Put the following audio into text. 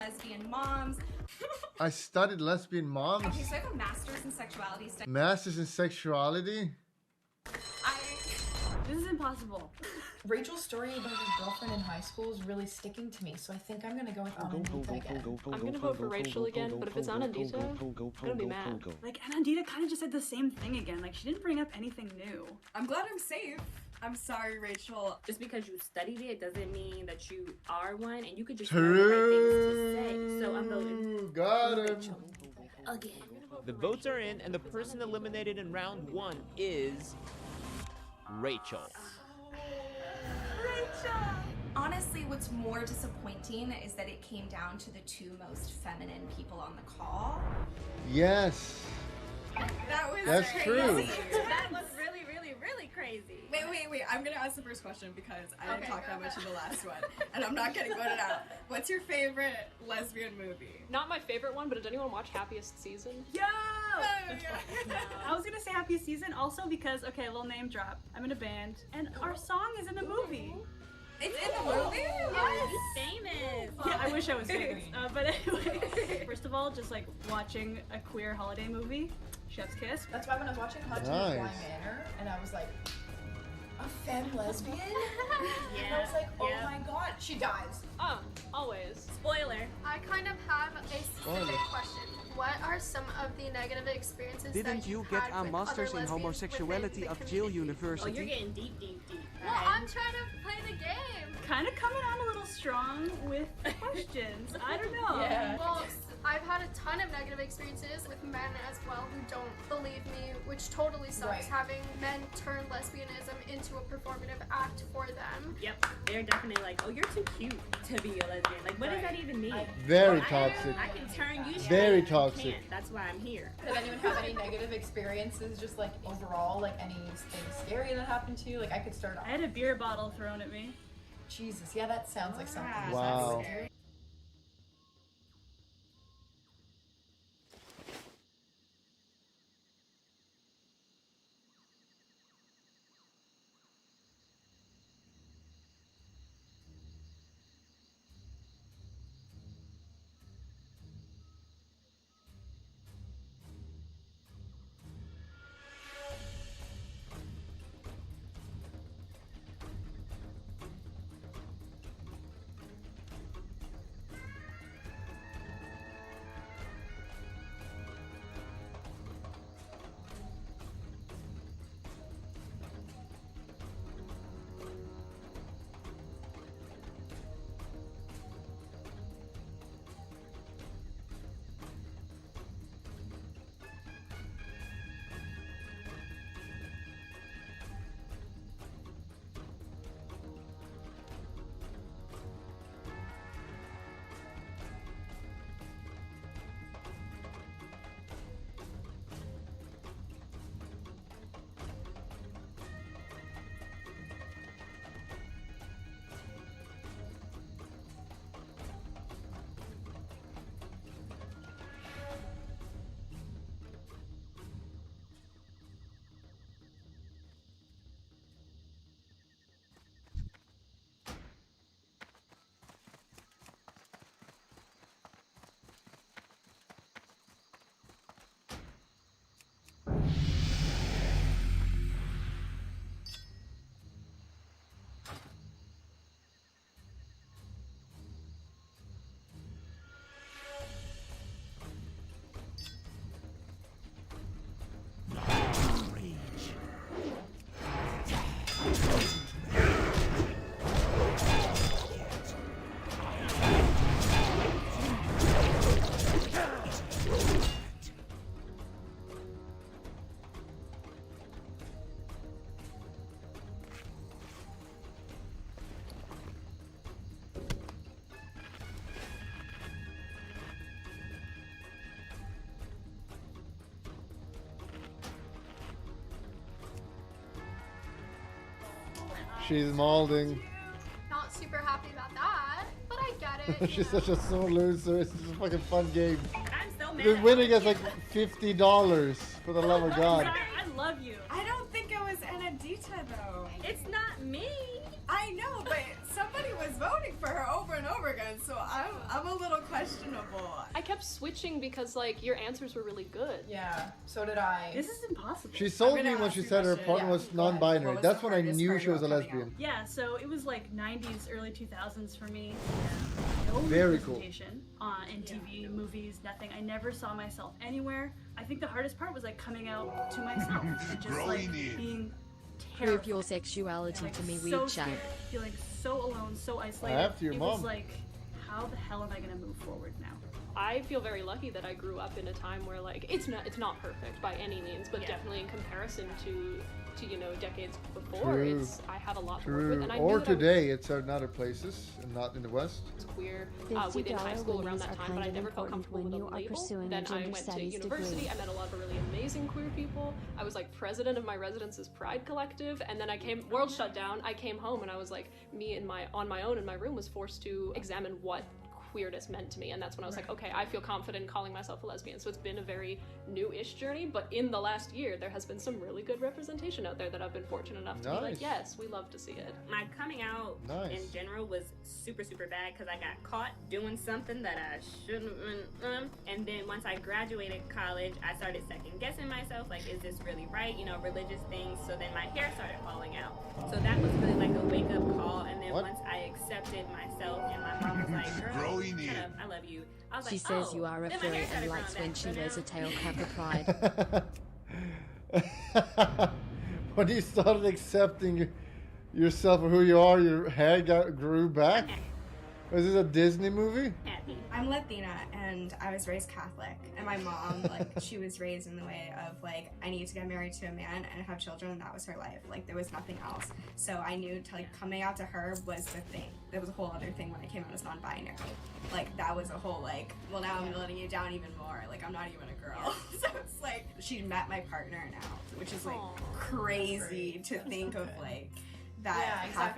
lesbian moms. I studied lesbian moms. Okay, so I have a master's in sexuality studies. Masters in sexuality? This is impossible. Rachel's story about her girlfriend in high school is really sticking to me, so I think I'm gonna go with Anandita again. I'm gonna vote for Rachel again, but if it's Anandita, I'm gonna be mad. Like, Anandita kind of just said the same thing again. Like, she didn't bring up anything new. I'm glad I'm safe. I'm sorry, Rachel. Just because you studied it doesn't mean that you are one, and you could just know the right things to say. So I'm voting Got him. Rachel again. The votes are in, and the person eliminated in round 1 is Rachel. Honestly, what's more disappointing is that it came down to the two most feminine people on the call. Yes. That's crazy. true. That was really, really, really crazy. Wait. I'm gonna ask the first question because I didn't talk that much in the last one, and I'm not getting voted out. What's your favorite lesbian movie? Not my favorite one, but did anyone watch Happiest Season? Yo! I was gonna say Happy Season also because, okay, a little name drop. I'm in a band, and our song is in the movie. It's in the movie? Yes! Famous! Yeah, I wish I was famous. But anyway, first of all, just like watching a queer holiday movie, Chef's Kiss. That's why when I was watching Hot Nice. Bly Manor, and I was like, a femme lesbian? And I Yeah. was like, oh yeah. my god, she dies. Oh, always. Spoiler. I kind of have a Spoiler. specific question. What are some of the negative experiences Didn't that you had get a with master's other in lesbians homosexuality within of the Yale community? Oh, University? you're getting deep, deep, deep. Well, I'm trying to play the game. Kind of coming on a little strong with questions. I don't know. Yeah. Well, I've had a ton of negative experiences with men as well who don't believe me, which totally sucks, Right. having men turn lesbianism into a performative act for them. Yep, they're definitely like, oh, you're too cute to be a lesbian. Like, what does that even mean? Very I- toxic. I can turn you straight. Very You toxic. can't. That's why I'm here. Did anyone have any negative experiences, just like overall, like anything scary that happened to you? Like I could start off. I had a beer bottle thrown at me. Jesus, yeah, that sounds like something. Wow. Scary. She's molding. Not super happy about that, but I get it. She's such a sore loser. It's just a fucking fun game. I'm so mad. The winning is like $50 for the love of God. I love you. I don't think it was Anandita though. It's not me. I know, but someone everybody was voting for her over and over again, so I'm a little questionable. I kept switching because like your answers were really good. Yeah, so did I. This is impossible. She sold gonna me when ask she you a said her question. partner Yeah. was non-binary. What was That's the when I hardest knew part she was a about coming lesbian. Yeah, so it was like 90s, early 2000s for me. No Very cool. representation in TV, movies, nothing. I never saw myself anywhere. I think the hardest part was like coming out to myself and just like being terrified. Prove your sexuality Like, to me, so weird chat. scared, feeling so alone, so isolated. After your it mom. was like, how the hell am I gonna move forward now? I feel very lucky that I grew up in a time where like it's not perfect by any means, but definitely in comparison to you know decades before, True. I have a lot to work with. True. And I Or knew that today, it's in other places and not in the West. I was queer $50 within high school around women's that are time, kind but I of never felt important comfortable when with a you are label. pursuing a Then I gender went to studies university. degree. I met a lot of really amazing queer people. I was like president of my residence's Pride Collective, and then world shut down. I came home and I was like on my own in my room was forced to examine what queerness meant to me, and that's when I was like, okay, I feel confident in calling myself a lesbian. So it's been a very new-ish journey, but in the last year there has been some really good representation out there that I've been fortunate enough to be like, Nice. yes, we love to see it. My coming out Nice. in general was super bad because I got caught doing something that I shouldn't have been. And then once I graduated college, I started second guessing myself, like, is this really right? You know, religious things. So then my hair started falling out. So that was really like a wake up call. And then What? once I accepted myself, and my mom was like, girl, shut up, I love you. I was She like, says oh. you are a Then my hair furry started and growing likes back. when she So wears now- a tail cover pride. When you started accepting yourself for who you are, your hair grew back? Was this a Disney movie? Happy. I'm Latina and I was raised Catholic, and my mom, like, she was raised in the way of like, I need to get married to a man and have children. That was her life. Like, there was nothing else. So I knew coming out to her was the thing. There was a whole other thing when I came out as non-binary. Like, that was a whole like, well, now I'm letting you down even more. Like, I'm not even a girl. So it's like she met my partner now, which is like crazy to think of like that Yeah, exactly. happening.